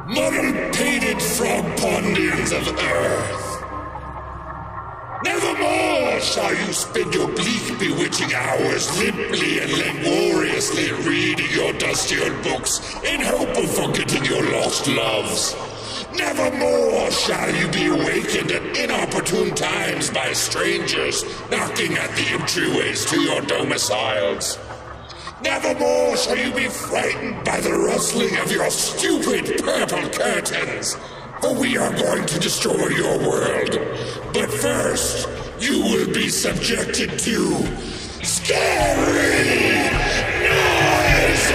muddle-pated frog-pondians of earth. Nevermore shall you spend your bleak, bewitching hours limply and laboriously reading your dusty old books in hope of forgetting your lost loves. Nevermore shall you be awakened at inopportune times by strangers knocking at the entryways to your domiciles. Nevermore shall you be frightened by the rustling of your stupid purple curtains, for we are going to destroy your world. But first, you will be subjected to scary noises!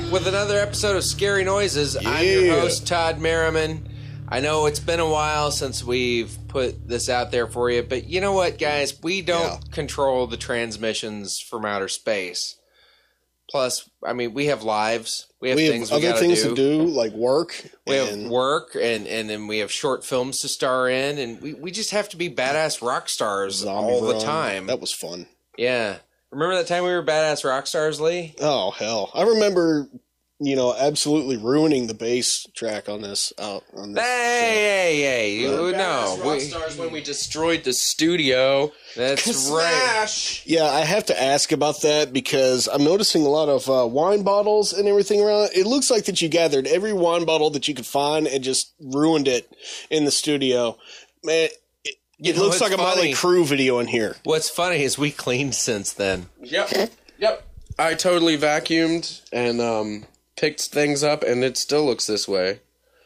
With another episode of Scary Noises. Yeah. I'm your host, Todd Merriman. I know it's been a while since we've put this out there for you, but you know what, guys? We don't control the transmissions from outer space. Plus, I mean, we have lives. We have things we gotta to do, like work. We have work, and then we have short films to star in, and we just have to be badass rock stars all the time. That was fun. Yeah. Remember that time we were badass rock stars, Lee? Oh, hell. I remember, absolutely ruining the bass track on this. Hey. No. Rock stars when we destroyed the studio. That's right. Yeah, I have to ask about that because I'm noticing a lot of wine bottles and everything around. It looks like that you gathered every wine bottle that you could find and just ruined it in the studio. Man, it looks like a Motley Crue video in here. What's funny is we cleaned since then. Yep. I totally vacuumed and picked things up, and it still looks this way.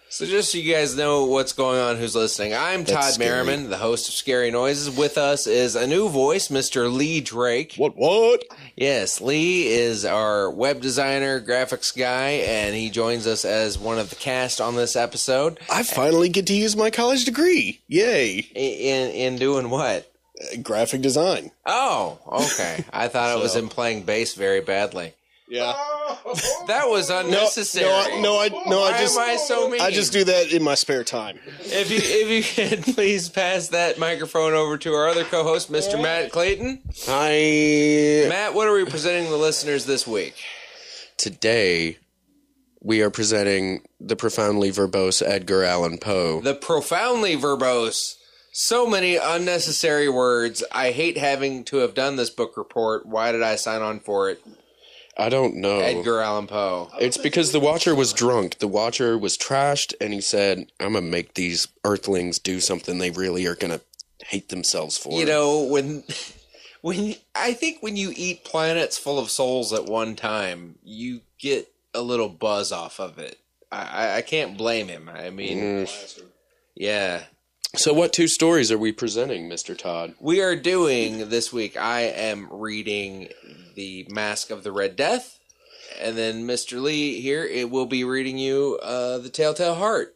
So just so you guys know what's going on, who's listening, I'm Todd Merriman, the host of Scary Noises. With us is a new voice, Mr. Lee Drake. What? Yes, Lee is our web designer, graphics guy, and he joins us as one of the cast on this episode. I finally get to use my college degree. Yay. In doing what? Graphic design. Oh, okay. I thought it was in playing bass very badly. Yeah. That was unnecessary. Why am I so mean? I just do that in my spare time. If you could please pass that microphone over to our other co-host, Mr. Matt Clayton. Hi. Matt, what are we presenting the listeners this week? Today, we are presenting the profoundly verbose Edgar Allan Poe. The profoundly verbose. So many unnecessary words. I hate having to have done this book report. Why did I sign on for it? I don't know. Edgar Allan Poe. It's because the Watcher was drunk. The Watcher was trashed, and he said, I'm going to make these Earthlings do something they really are going to hate themselves for. When I think when you eat planets full of souls at one time, you get a little buzz off of it. I can't blame him. I mean, yeah. So what two stories are we presenting, Mr. Todd? We are doing this week, I am reading the Masque of the Red Death, and then Mr. Lee here will be reading you the Telltale Heart.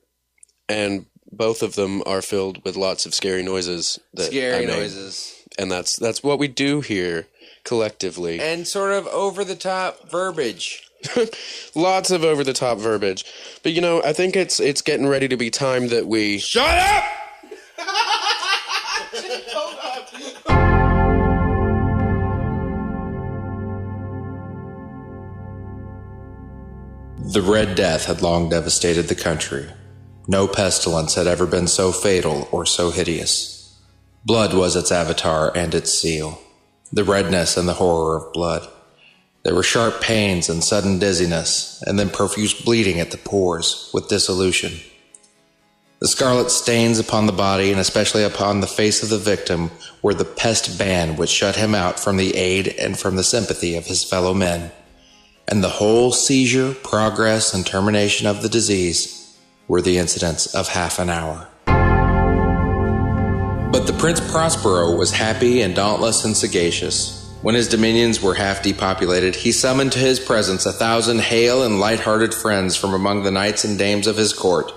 And both of them are filled with lots of scary noises. And that's what we do here collectively. And sort of over-the-top verbiage. Lots of over-the-top verbiage. But, you know, I think it's getting ready to be time that we... Shut up! The Red Death had long devastated the country. No pestilence had ever been so fatal or so hideous. Blood was its avatar and its seal. The redness and the horror of blood. There were sharp pains and sudden dizziness, and then profuse bleeding at the pores, with dissolution. The scarlet stains upon the body, and especially upon the face of the victim, were the pest ban which shut him out from the aid and from the sympathy of his fellow men. And the whole seizure, progress, and termination of the disease were the incidents of half an hour. But the Prince Prospero was happy and dauntless and sagacious. When his dominions were half depopulated, he summoned to his presence 1,000 hale and light-hearted friends from among the knights and dames of his court,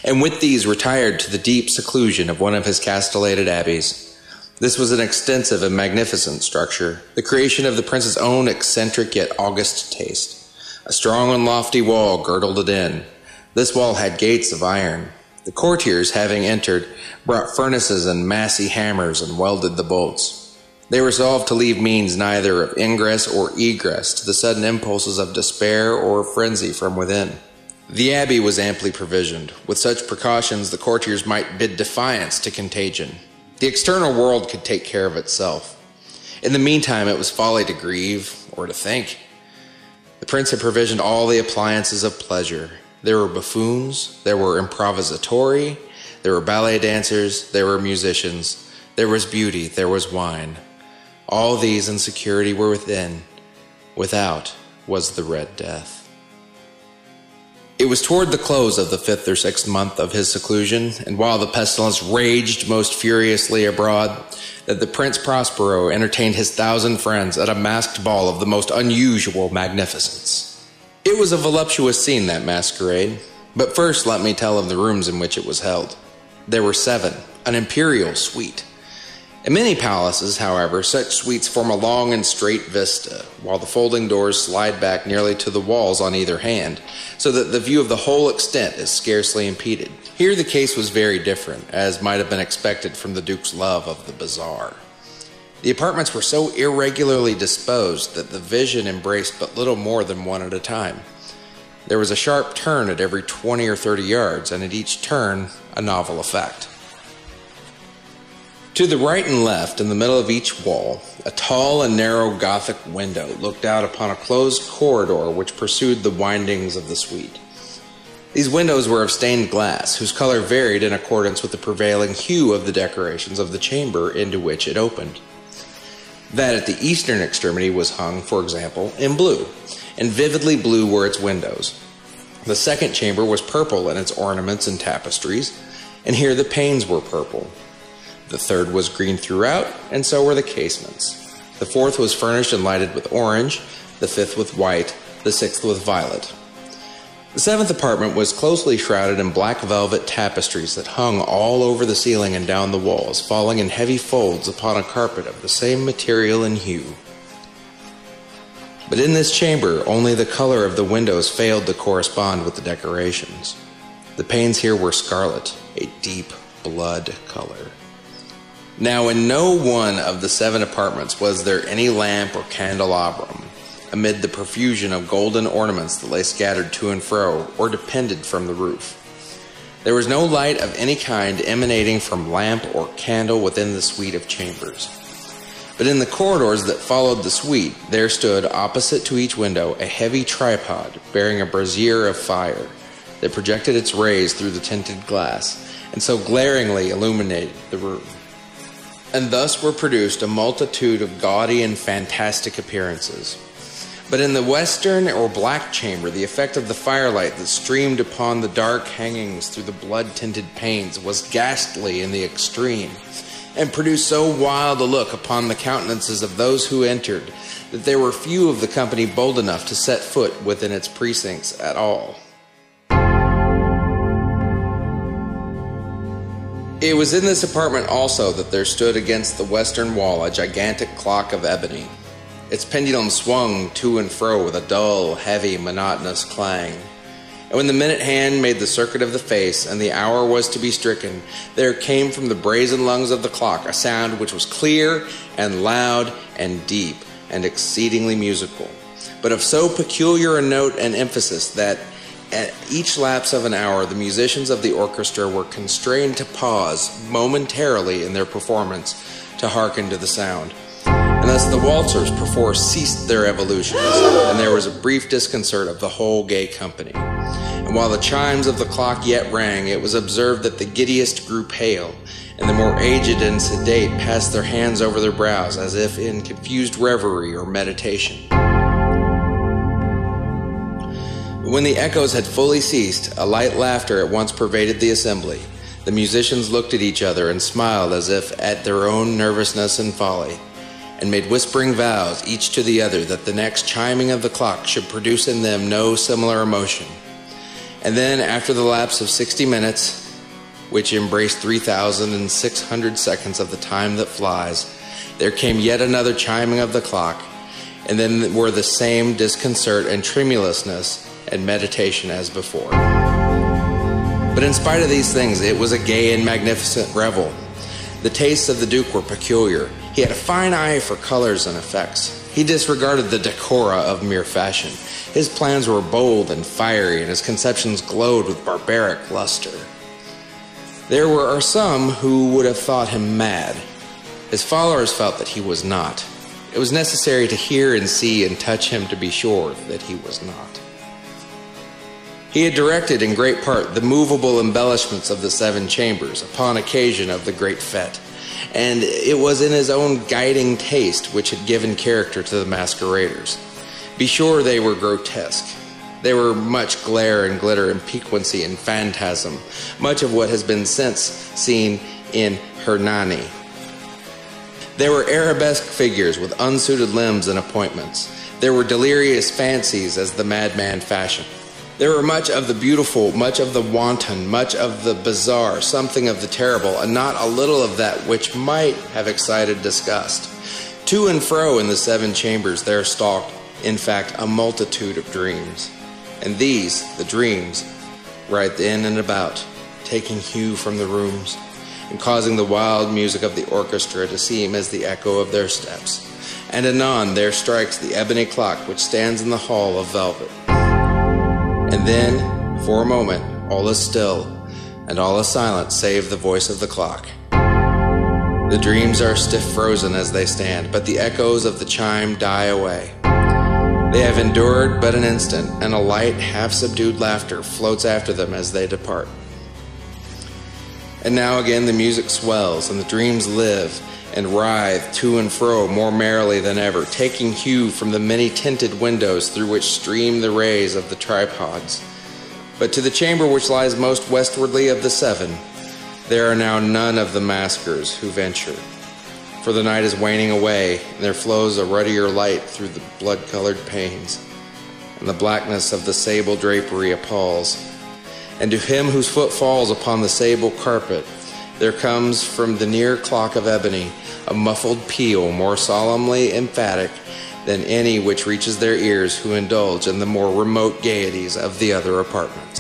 and with these retired to the deep seclusion of one of his castellated abbeys. This was an extensive and magnificent structure, the creation of the prince's own eccentric yet august taste. A strong and lofty wall girdled it in. This wall had gates of iron. The courtiers, having entered, brought furnaces and massy hammers and welded the bolts. They resolved to leave means neither of ingress or egress to the sudden impulses of despair or frenzy from within. The abbey was amply provisioned. With such precautions, the courtiers might bid defiance to contagion. The external world could take care of itself. In the meantime, it was folly to grieve or to think. The prince had provisioned all the appliances of pleasure. There were buffoons, there were improvisatori, there were ballet dancers, there were musicians, there was beauty, there was wine. All these in security were within. Without was the Red Death. It was toward the close of the 5th or 6th month of his seclusion, and while the pestilence raged most furiously abroad, that the Prince Prospero entertained his 1,000 friends at a masked ball of the most unusual magnificence. It was a voluptuous scene, that masquerade, but first let me tell of the rooms in which it was held. There were 7, an imperial suite. In many palaces, however, such suites form a long and straight vista, while the folding doors slide back nearly to the walls on either hand, so that the view of the whole extent is scarcely impeded. Here the case was very different, as might have been expected from the Duke's love of the bizarre. The apartments were so irregularly disposed that the vision embraced but little more than one at a time. There was a sharp turn at every 20 or 30 yards, and at each turn, a novel effect. To the right and left, in the middle of each wall, a tall and narrow Gothic window looked out upon a closed corridor which pursued the windings of the suite. These windows were of stained glass, whose color varied in accordance with the prevailing hue of the decorations of the chamber into which it opened. That at the eastern extremity was hung, for example, in blue, and vividly blue were its windows. The second chamber was purple in its ornaments and tapestries, and here the panes were purple. The third was green throughout, and so were the casements. The fourth was furnished and lighted with orange, the fifth with white, the sixth with violet. The seventh apartment was closely shrouded in black velvet tapestries that hung all over the ceiling and down the walls, falling in heavy folds upon a carpet of the same material and hue. But in this chamber, only the color of the windows failed to correspond with the decorations. The panes here were scarlet, a deep blood color. Now, in no one of the 7 apartments was there any lamp or candelabrum, amid the profusion of golden ornaments that lay scattered to and fro, or depended from the roof. There was no light of any kind emanating from lamp or candle within the suite of chambers. But in the corridors that followed the suite, there stood, opposite to each window, a heavy tripod bearing a brazier of fire that projected its rays through the tinted glass, and so glaringly illuminated the room. And thus were produced a multitude of gaudy and fantastic appearances. But in the western or black chamber, the effect of the firelight that streamed upon the dark hangings through the blood-tinted panes was ghastly in the extreme, and produced so wild a look upon the countenances of those who entered, that there were few of the company bold enough to set foot within its precincts at all. It was in this apartment also that there stood against the western wall a gigantic clock of ebony. Its pendulum swung to and fro with a dull, heavy, monotonous clang. And when the minute hand made the circuit of the face and the hour was to be stricken, there came from the brazen lungs of the clock a sound which was clear and loud and deep and exceedingly musical, but of so peculiar a note and emphasis that at each lapse of an hour the musicians of the orchestra were constrained to pause momentarily in their performance to hearken to the sound. And thus the waltzers perforce ceased their evolutions, and there was a brief disconcert of the whole gay company. And while the chimes of the clock yet rang, it was observed that the giddiest grew pale, and the more aged and sedate passed their hands over their brows, as if in confused reverie or meditation. But when the echoes had fully ceased, a light laughter at once pervaded the assembly. The musicians looked at each other and smiled as if at their own nervousness and folly, and made whispering vows, each to the other, that the next chiming of the clock should produce in them no similar emotion. And then, after the lapse of 60 minutes, which embraced 3,600 seconds of the time that flies, there came yet another chiming of the clock, and then were the same disconcert and tremulousness and meditation as before. But in spite of these things, it was a gay and magnificent revel. The tastes of the Duke were peculiar. He had a fine eye for colors and effects. He disregarded the decora of mere fashion. His plans were bold and fiery, and his conceptions glowed with barbaric luster. There were some who would have thought him mad. His followers felt that he was not. It was necessary to hear and see and touch him to be sure that he was not. He had directed in great part the movable embellishments of the 7 chambers upon occasion of the great fete, and it was in his own guiding taste which had given character to the masqueraders. Be sure they were grotesque. There were much glare and glitter and piquancy and phantasm, much of what has been since seen in Hernani. There were arabesque figures with unsuited limbs and appointments. There were delirious fancies as the madman fashioned. There were much of the beautiful, much of the wanton, much of the bizarre, something of the terrible, and not a little of that which might have excited disgust. To and fro in the 7 chambers there stalked, in fact, a multitude of dreams. And these, the dreams, writhed in and about, taking hue from the rooms, and causing the wild music of the orchestra to seem as the echo of their steps. And anon there strikes the ebony clock which stands in the hall of velvet. And then, for a moment, all is still, and all is silent save the voice of the clock. The dreams are stiff frozen as they stand, but the echoes of the chime die away. They have endured but an instant, and a light, half-subdued laughter floats after them as they depart. And now again the music swells, and the dreams live and writhe to and fro more merrily than ever, taking hue from the many-tinted windows through which stream the rays of the tripods. But to the chamber which lies most westwardly of the 7, there are now none of the maskers who venture. For the night is waning away, and there flows a ruddier light through the blood-colored panes, and the blackness of the sable drapery appalls. And to him whose foot falls upon the sable carpet, there comes from the near clock of ebony a muffled peal more solemnly emphatic than any which reaches their ears who indulge in the more remote gaieties of the other apartments.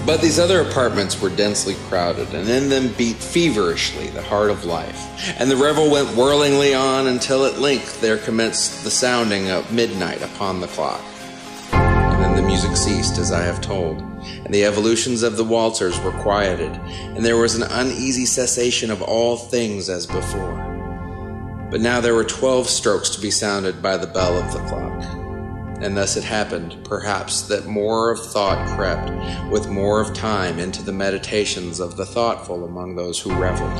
But these other apartments were densely crowded, and in them beat feverishly the heart of life, and the revel went whirlingly on until at length there commenced the sounding of midnight upon the clock. And then the music ceased, as I have told, and the evolutions of the waltzers were quieted, and there was an uneasy cessation of all things as before. But now there were 12 strokes to be sounded by the bell of the clock, and thus it happened, perhaps, that more of thought crept, with more of time, into the meditations of the thoughtful among those who reveled.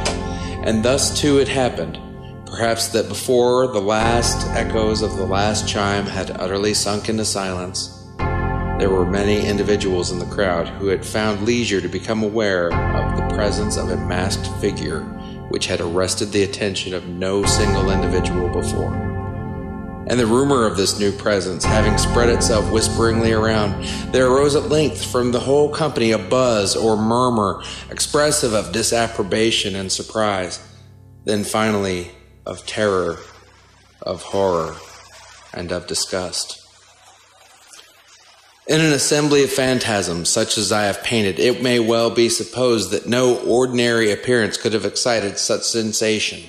And thus, too, it happened, perhaps, that before the last echoes of the last chime had utterly sunk into silence, there were many individuals in the crowd who had found leisure to become aware of the presence of a masked figure which had arrested the attention of no single individual before. And the rumor of this new presence having spread itself whisperingly around, there arose at length from the whole company a buzz or murmur expressive of disapprobation and surprise. Then finally of terror, of horror, and of disgust. In an assembly of phantasms such as I have painted, it may well be supposed that no ordinary appearance could have excited such sensation.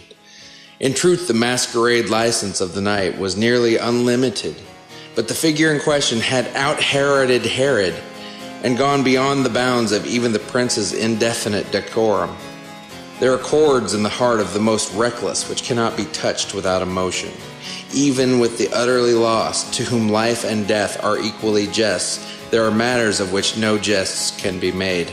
In truth, the masquerade license of the night was nearly unlimited, but the figure in question had out-Heroded Herod and gone beyond the bounds of even the prince's indefinite decorum. There are chords in the heart of the most reckless which cannot be touched without emotion. Even with the utterly lost, to whom life and death are equally jests, there are matters of which no jests can be made.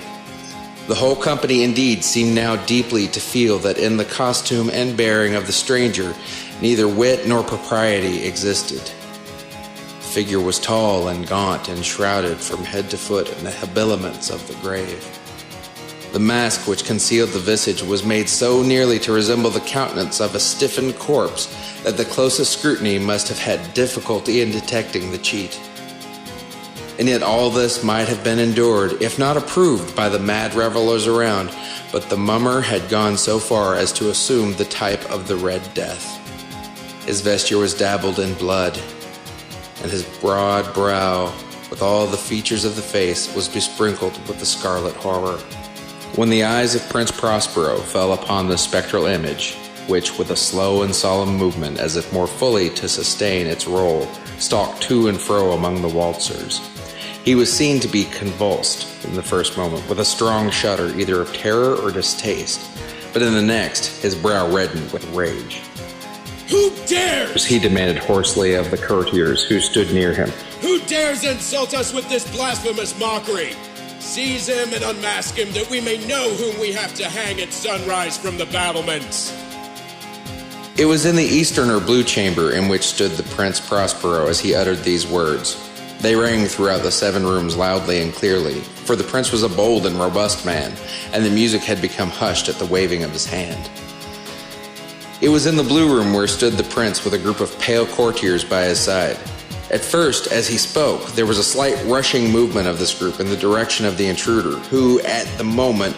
The whole company indeed seemed now deeply to feel that in the costume and bearing of the stranger neither wit nor propriety existed. The figure was tall and gaunt and shrouded from head to foot in the habiliments of the grave. The mask which concealed the visage was made so nearly to resemble the countenance of a stiffened corpse that the closest scrutiny must have had difficulty in detecting the cheat. And yet all this might have been endured, if not approved, by the mad revelers around, but the mummer had gone so far as to assume the type of the Red Death. His vesture was dabbled in blood, and his broad brow, with all the features of the face, was besprinkled with the scarlet horror. When the eyes of Prince Prospero fell upon the spectral image, which, with a slow and solemn movement, as if more fully to sustain its role, stalked to and fro among the waltzers, he was seen to be convulsed in the first moment with a strong shudder either of terror or distaste, but in the next his brow reddened with rage. "Who dares?" he demanded hoarsely of the courtiers who stood near him. "Who dares insult us with this blasphemous mockery? Seize him and unmask him, that we may know whom we have to hang at sunrise from the battlements." It was in the eastern or blue chamber in which stood the Prince Prospero as he uttered these words. They rang throughout the 7 rooms loudly and clearly, for the prince was a bold and robust man, and the music had become hushed at the waving of his hand. It was in the blue room where stood the prince with a group of pale courtiers by his side. At first, as he spoke, there was a slight rushing movement of this group in the direction of the intruder, who, at the moment,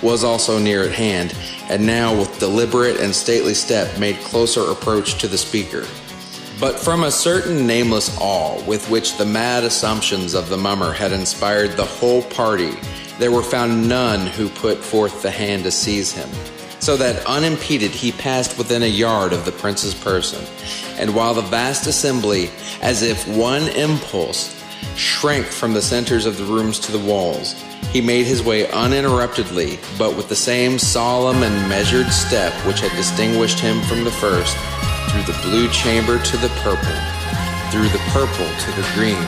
was also near at hand, and now, with deliberate and stately step, made closer approach to the speaker. But from a certain nameless awe with which the mad assumptions of the mummer had inspired the whole party, there were found none who put forth the hand to seize him, so that unimpeded he passed within a yard of the prince's person, and while the vast assembly, as if one impulse, shrank from the centers of the rooms to the walls, he made his way uninterruptedly, but with the same solemn and measured step which had distinguished him from the first, through the blue chamber to the purple, through the purple to the green,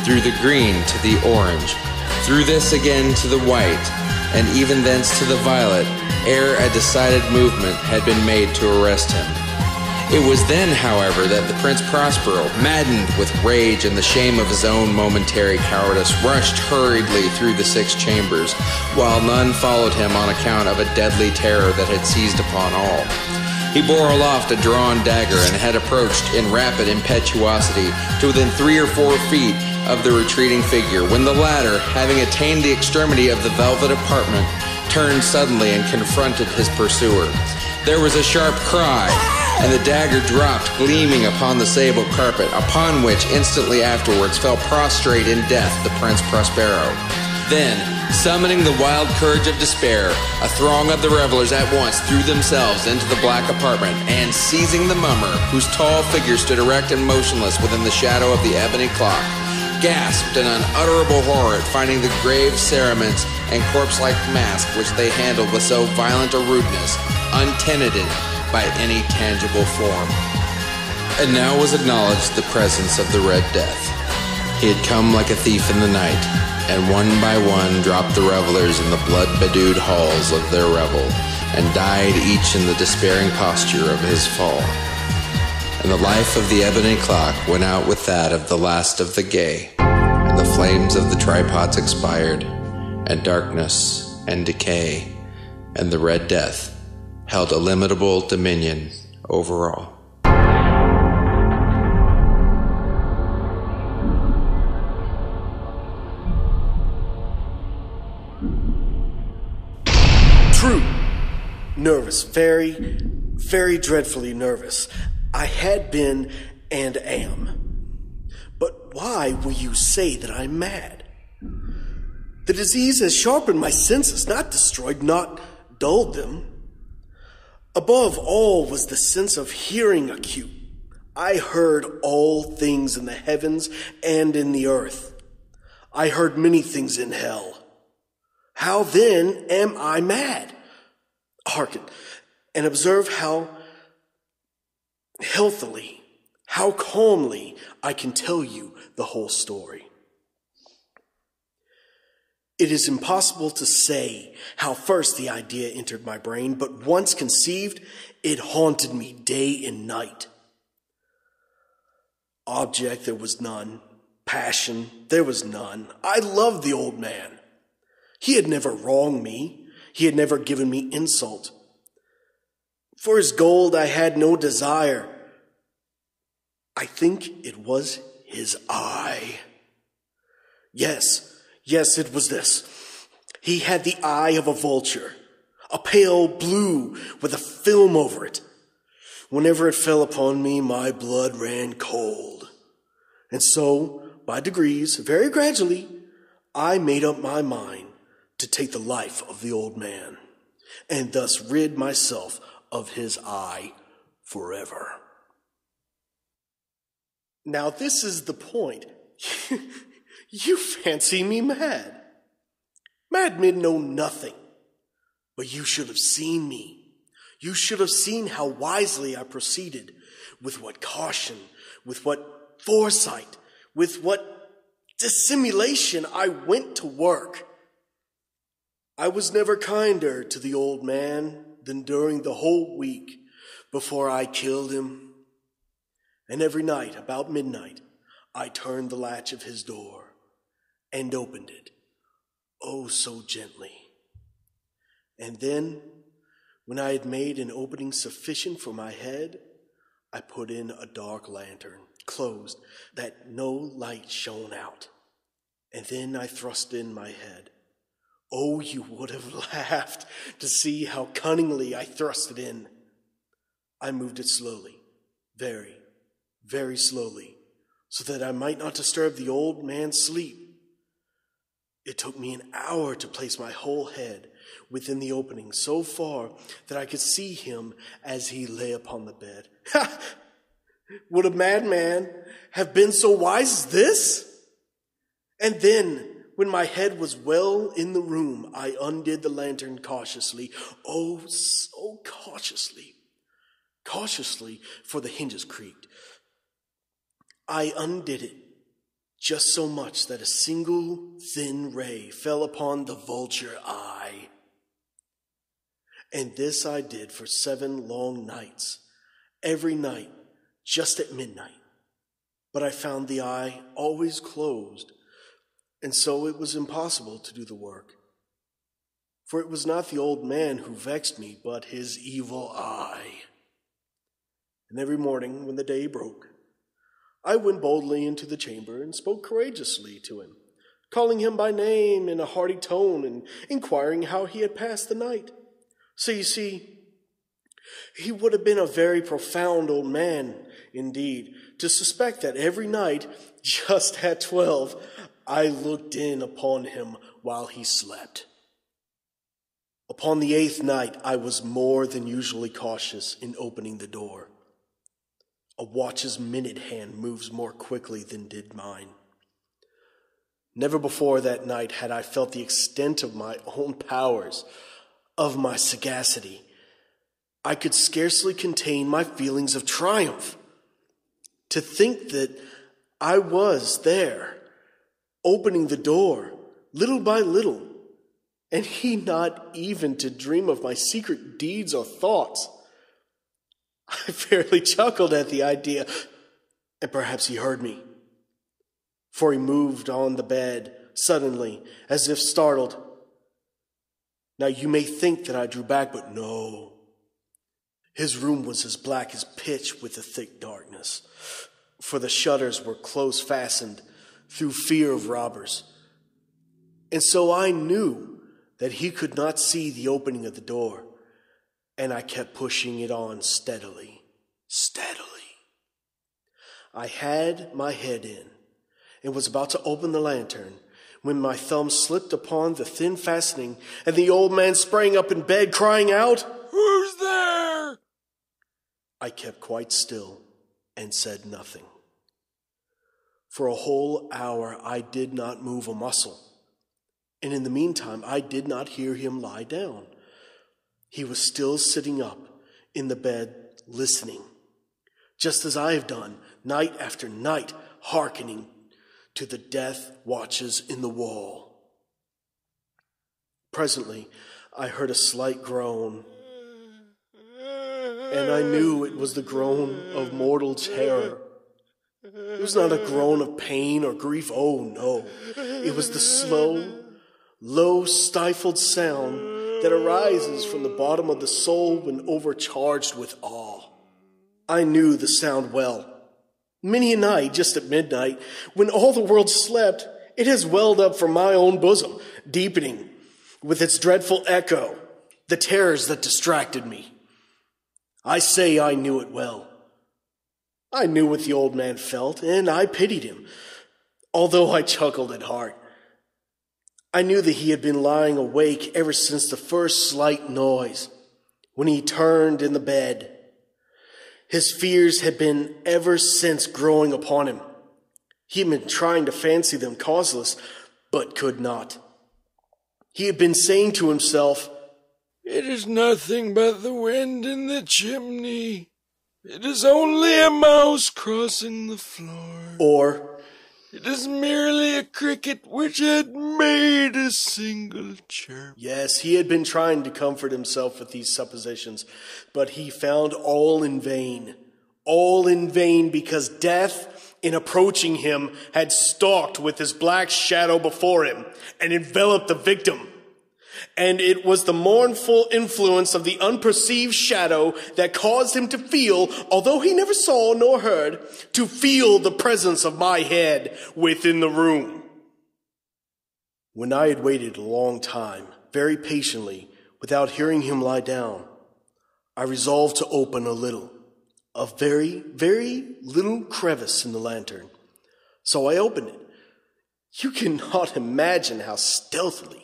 through the green to the orange, through this again to the white, and even thence to the violet, ere a decided movement had been made to arrest him. It was then, however, that the Prince Prospero, maddened with rage and the shame of his own momentary cowardice, rushed hurriedly through the 6 chambers, while none followed him on account of a deadly terror that had seized upon all. He bore aloft a drawn dagger and had approached in rapid impetuosity to within 3 or 4 feet of the retreating figure, when the latter, having attained the extremity of the velvet apartment, turned suddenly and confronted his pursuer. There was a sharp cry, and the dagger dropped gleaming upon the sable carpet, upon which instantly afterwards fell prostrate in death the Prince Prospero. Then, summoning the wild courage of despair, a throng of the revelers at once threw themselves into the black apartment, and seizing the mummer, whose tall figure stood erect and motionless within the shadow of the ebony clock, gasped in unutterable horror at finding the grave cerements and corpse-like mask which they handled with so violent a rudeness, untenanted by any tangible form. And now was acknowledged the presence of the Red Death. He had come like a thief in the night, and one by one dropped the revelers in the blood-bedewed halls of their revel, and died each in the despairing posture of his fall. And the life of the ebony clock went out with that of the last of the gay, and the flames of the tripods expired, and darkness and decay, and the Red Death held illimitable dominion over all. True. Nervous. Very, very dreadfully nervous. I had been and am. But why will you say that I'm mad? The disease has sharpened my senses, not destroyed, not dulled them. Above all was the sense of hearing acute. I heard all things in the heavens and in the earth. I heard many things in hell. How then am I mad? Hearken, and observe how healthily, how calmly I can tell you the whole story. It is impossible to say how first the idea entered my brain, but once conceived, it haunted me day and night. Object there was none. Passion there was none. I loved the old man. He had never wronged me. He had never given me insult. For his gold I had no desire. I think it was his eye. Yes, it was this. He had the eye of a vulture, a pale blue with a film over it. Whenever it fell upon me, my blood ran cold. And so, by degrees, very gradually, I made up my mind to take the life of the old man, and thus rid myself of his eye forever. Now this is the point. You fancy me mad. Madmen know nothing. But you should have seen me. You should have seen how wisely I proceeded, with what caution, with what foresight, with what dissimulation I went to work. I was never kinder to the old man than during the whole week before I killed him. And every night, about midnight, I turned the latch of his door and opened it, oh so gently. And then, when I had made an opening sufficient for my head, I put in a dark lantern, closed, that no light shone out. And then I thrust in my head. Oh, you would have laughed to see how cunningly I thrust it in. I moved it slowly, very, very slowly, so that I might not disturb the old man's sleep. It took me an hour to place my whole head within the opening so far that I could see him as he lay upon the bed. Ha! Would a madman have been so wise as this? And then, when my head was well in the room, I undid the lantern cautiously, oh, so cautiously, for the hinges creaked. I undid it just so much that a single thin ray fell upon the vulture eye. And this I did for 7 long nights, every night, just at midnight. But I found the eye always closed, and so it was impossible to do the work. For it was not the old man who vexed me, but his evil eye. And every morning, when the day broke, I went boldly into the chamber and spoke courageously to him, calling him by name in a hearty tone and inquiring how he had passed the night. So you see, he would have been a very profound old man, indeed, to suspect that every night, just at 12, I looked in upon him while he slept. Upon the 8th night, I was more than usually cautious in opening the door. A watch's minute hand moves more quickly than did mine. Never before that night had I felt the extent of my own powers, of my sagacity. I could scarcely contain my feelings of triumph. To think that I was there, opening the door, little by little, and he not even to dream of my secret deeds or thoughts. I fairly chuckled at the idea, and perhaps he heard me, for he moved on the bed suddenly, as if startled. Now you may think that I drew back, but no. His room was as black as pitch with a thick darkness, for the shutters were close fastened through fear of robbers. And so I knew that he could not see the opening of the door, and I kept pushing it on steadily. I had my head in and was about to open the lantern when my thumb slipped upon the thin fastening and the old man sprang up in bed crying out, "Who's there?" I kept quite still and said nothing. For a whole hour I did not move a muscle, and in the meantime I did not hear him lie down. He was still sitting up in the bed listening, just as I have done night after night, hearkening to the death watches in the wall. Presently, I heard a slight groan, and I knew it was the groan of mortal terror. It was not a groan of pain or grief, oh no. It was the slow, low, stifled sound that arises from the bottom of the soul when overcharged with awe. I knew the sound well. Many a night, just at midnight, when all the world slept, it has welled up from my own bosom, deepening with its dreadful echo the terrors that distracted me. I say I knew it well. I knew what the old man felt, and I pitied him, although I chuckled at heart. I knew that he had been lying awake ever since the first slight noise, when he turned in the bed. His fears had been ever since growing upon him. He had been trying to fancy them causeless, but could not. He had been saying to himself, "It is nothing but the wind in the chimney. It is only a mouse crossing the floor." Or, "It is merely a cricket which had made a single chirp." yes, he had been trying to comfort himself with these suppositions, but he found all in vain. All in vain, because death, in approaching him, had stalked with his black shadow before him and enveloped the victim. And it was the mournful influence of the unperceived shadow that caused him to feel, although he never saw nor heard, to feel the presence of my head within the room. When I had waited a long time, very patiently, without hearing him lie down, I resolved to open a very, very little crevice in the lantern. So I opened it. You cannot imagine how stealthily,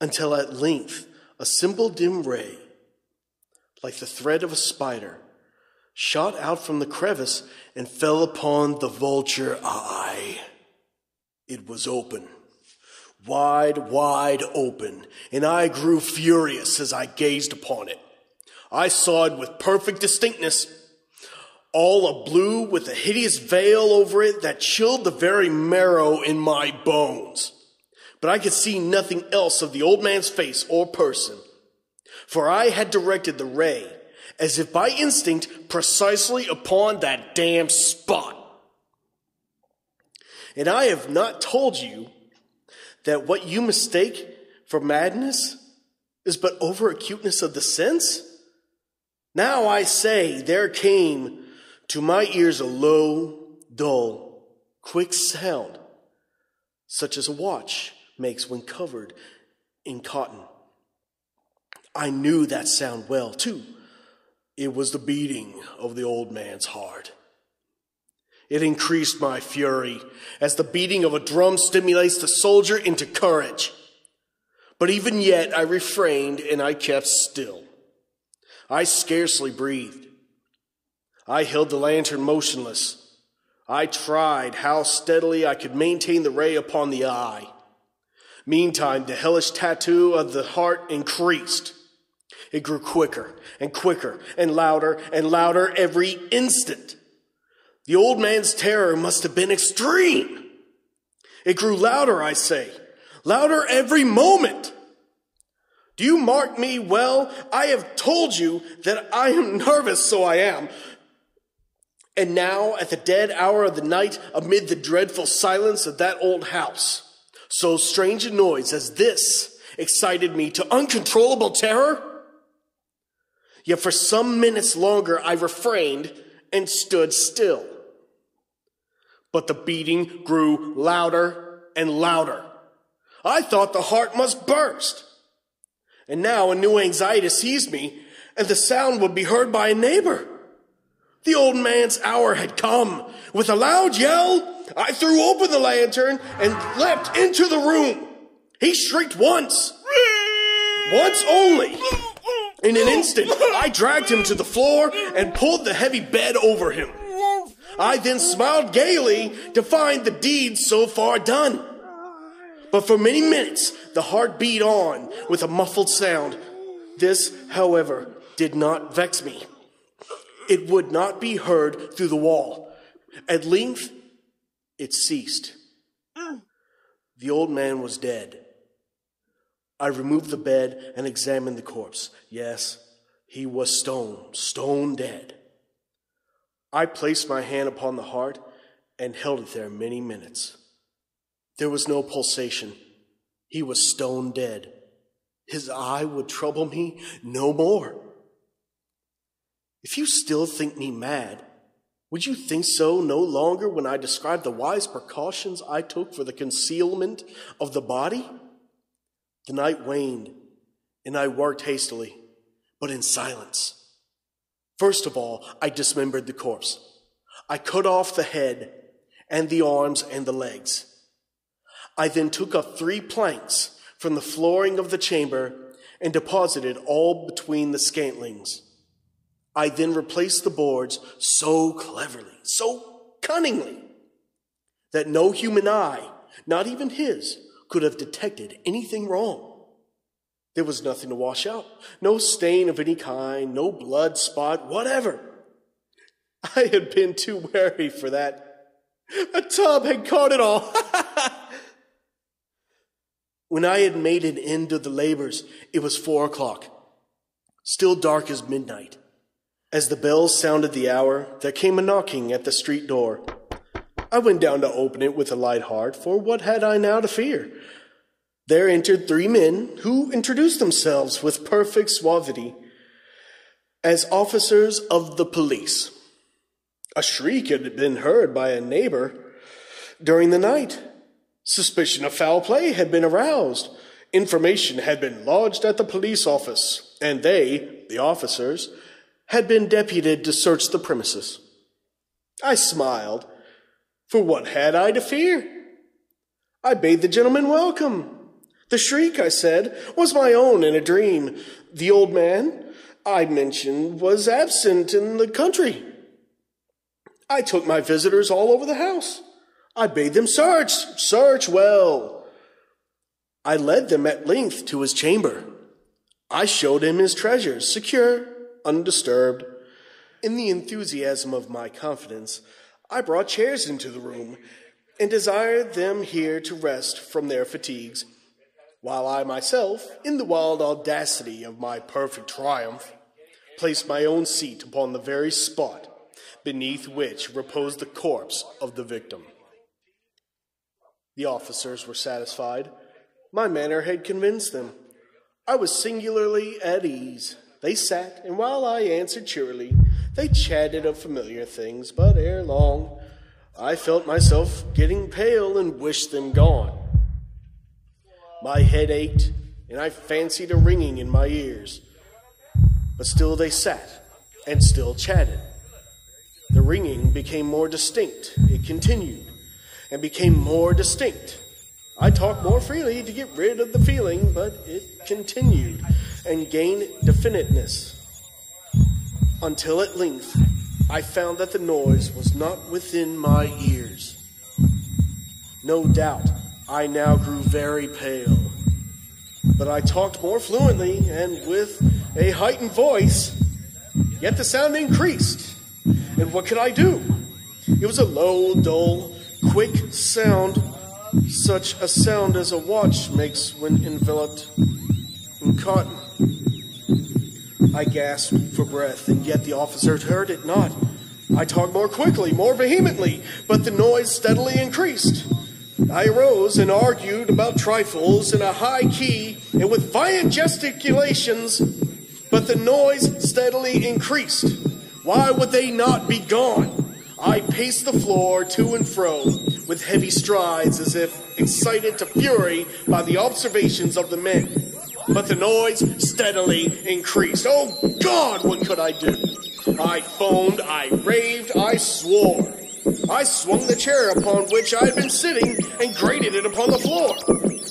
until at length a simple dim ray, like the thread of a spider, shot out from the crevice and fell upon the vulture eye. It was open, wide open, and I grew furious as I gazed upon it. I saw it with perfect distinctness, all ablue with a hideous veil over it that chilled the very marrow in my bones. But I could see nothing else of the old man's face or person, for I had directed the ray, as if by instinct, precisely upon that damned spot. And I have not told you that what you mistake for madness is but over-acuteness of the sense? Now I say, there came to my ears a low, dull, quick sound, such as a watch makes when covered in cotton. I knew that sound well, too. It was the beating of the old man's heart. It increased my fury, as the beating of a drum stimulates the soldier into courage. But even yet I refrained and I kept still. I scarcely breathed. I held the lantern motionless. I tried how steadily I could maintain the ray upon the eye. Meantime, the hellish tattoo of the heart increased. It grew quicker and quicker and louder every instant. The old man's terror must have been extreme. It grew louder, I say, louder every moment. Do you mark me well? I have told you that I am nervous, so I am. And now, at the dead hour of the night, amid the dreadful silence of that old house, so strange a noise as this excited me to uncontrollable terror. Yet for some minutes longer I refrained and stood still. But the beating grew louder and louder. I thought the heart must burst. And now a new anxiety seized me, and the sound would be heard by a neighbor. The old man's hour had come. With a loud yell, I threw open the lantern and leapt into the room. He shrieked once only. In an instant, I dragged him to the floor and pulled the heavy bed over him. I then smiled gaily to find the deed so far done. But for many minutes, the heart beat on with a muffled sound. This, however, did not vex me. It would not be heard through the wall. At length, it ceased. The old man was dead. I removed the bed and examined the corpse. Yes, he was stone dead. I placed my hand upon the heart and held it there many minutes. There was no pulsation. He was stone dead. His eye would trouble me no more. If you still think me mad, would you think so no longer when I describe the wise precautions I took for the concealment of the body? The night waned, and I worked hastily, but in silence. First of all, I dismembered the corpse. I cut off the head and the arms and the legs. I then took up 3 planks from the flooring of the chamber and deposited all between the scantlings. I then replaced the boards so cleverly, so cunningly, that no human eye, not even his, could have detected anything wrong. There was nothing to wash out, no stain of any kind, no blood spot, whatever. I had been too wary for that. A tub had caught it all. When I had made an end of the labors, it was 4 o'clock, still dark as midnight. As the bells sounded the hour, there came a knocking at the street door. I went down to open it with a light heart, for what had I now to fear? There entered 3 men who introduced themselves with perfect suavity as officers of the police. A shriek had been heard by a neighbor during the night. Suspicion of foul play had been aroused. Information had been lodged at the police office, and they, the officers, had been deputed to search the premises. I smiled, for what had I to fear? I bade the gentleman welcome. The shriek, I said, was my own in a dream. The old man, I mentioned, was absent in the country. I took my visitors all over the house. I bade them search well. I led them at length to his chamber. I showed him his treasures, secure, undisturbed. In the enthusiasm of my confidence, I brought chairs into the room and desired them here to rest from their fatigues, while I myself, in the wild audacity of my perfect triumph, placed my own seat upon the very spot beneath which reposed the corpse of the victim. The officers were satisfied. My manner had convinced them. I was singularly at ease. They sat, and while I answered cheerily, they chatted of familiar things, but ere long I felt myself getting pale and wished them gone. My head ached, and I fancied a ringing in my ears. But still they sat, and still chatted. The ringing became more distinct. It continued, and became more distinct. I talked more freely to get rid of the feeling, but it continued, and gained definiteness, until at length I found that the noise was not within my ears. No doubt I now grew very pale, but I talked more fluently and with a heightened voice, yet the sound increased. And what could I do? It was a low, dull, quick sound, such a sound as a watch makes when enveloped in cotton. I gasped for breath, and yet the officers heard it not. I talked more quickly, more vehemently, but the noise steadily increased. I arose and argued about trifles in a high key and with violent gesticulations, but the noise steadily increased. Why would they not be gone? I paced the floor to and fro with heavy strides as if excited to fury by the observations of the men. but the noise steadily increased. Oh, God, what could I do? I foamed, I raved, I swore. I swung the chair upon which I had been sitting and grated it upon the floor.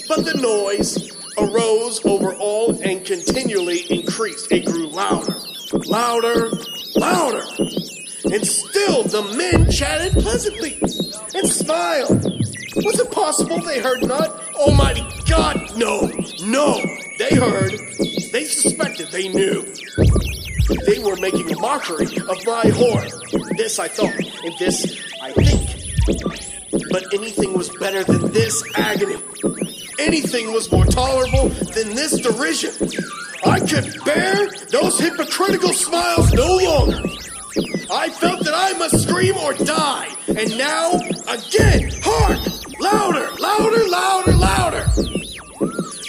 But the noise arose over all and continually increased. It grew louder, louder, louder. And still the men chatted pleasantly and smiled. Was it possible they heard not? Almighty God, no, no. They heard, they suspected, they knew. They were making a mockery of my horror. This I thought, and this I think. But anything was better than this agony. Anything was more tolerable than this derision. I could bear those hypocritical smiles no longer. I felt that I must scream or die. And now, again, hark! Louder, louder, louder, louder!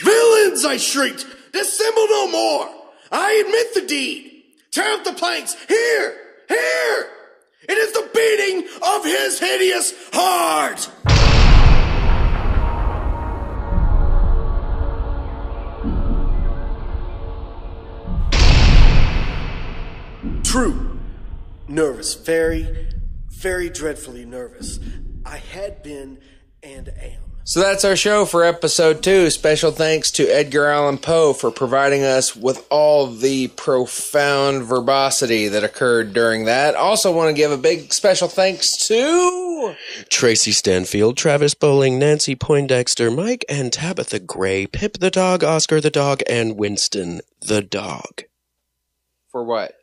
Villains, I shrieked! Dissemble no more! I admit the deed! Tear up the planks! Here! Here! It is the beating of his hideous heart! True. Nervous. Very, very dreadfully nervous. I had been and am. So that's our show for episode 2. Special thanks to Edgar Allan Poe for providing us with all the profound verbosity that occurred during that. Also want to give a big special thanks to Tracy Stanfield, Travis Boling, Nancy Poindexter, Mike and Tabitha Gray, Pip the dog, Oscar the dog, and Winston the dog. For what?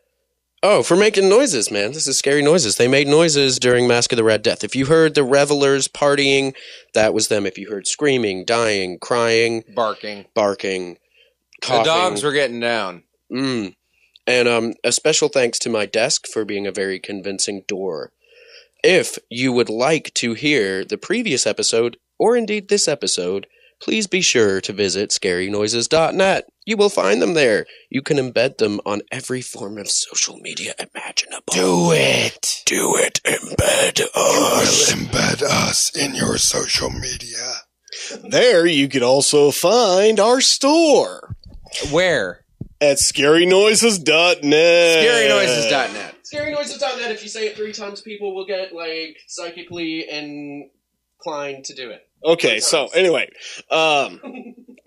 Oh, for making noises, man. This is Scary Noises. They made noises during Masque of the Red Death. If you heard the revelers partying, that was them. If you heard screaming, dying, crying, barking, coughing. The dogs were getting down. And a special thanks to my desk for being a very convincing door. If you would like to hear the previous episode, or indeed this episode, please be sure to visit scarynoises.net. You will find them there. You can embed them on every form of social media imaginable. Do it. Do it. Embed us. You will embed us in your social media. There you could also find our store. Where? At scarynoises.net. Scarynoises.net. Scarynoises.net. If you say it 3 times, people will get, psychically inclined to do it. Okay, so anyway,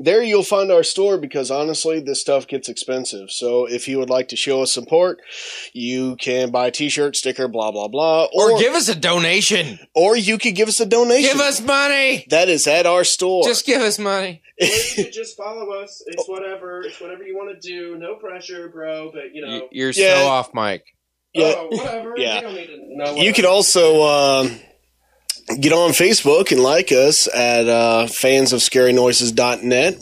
there you'll find our store because honestly, this stuff gets expensive. So if you would like to show us support, you can buy a t-shirt, sticker, blah, blah, blah. Or give us a donation. Or you could give us a donation. Give us money. That is at our store. Just give us money. Or you could just follow us. It's whatever. It's whatever you want to do. No pressure, bro, but, You're so off, Mike. Yeah. Oh, whatever. Yeah. You don't need to know whatever. You could also get on Facebook and like us at fansofscarynoises.net.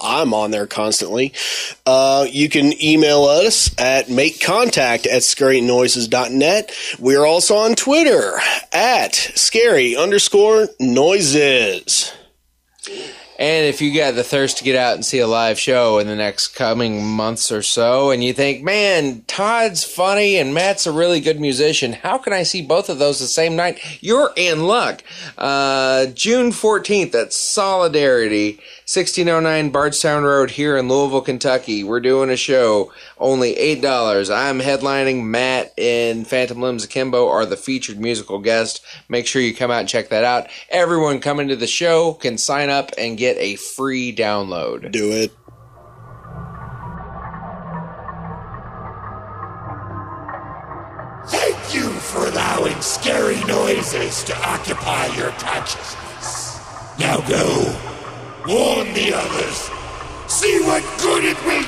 I'm on there constantly. You can email us at makecontact@scarynoises.net. We're also on Twitter at scary_noises. And if you got the thirst to get out and see a live show in the next coming months or so, and you think, man, Todd's funny and Matt's a really good musician, how can I see both of those the same night? You're in luck. June 14th at Solidarity, 1609 Bardstown Road here in Louisville, Kentucky. We're doing a show, only $8. I'm headlining. Matt and Phantom Limbs Akimbo are the featured musical guest. Make sure you come out and check that out. Everyone coming to the show can sign up and get a free download. Do it. Thank you for allowing Scary Noises to occupy your consciousness. Now go, warn the others. See what good it will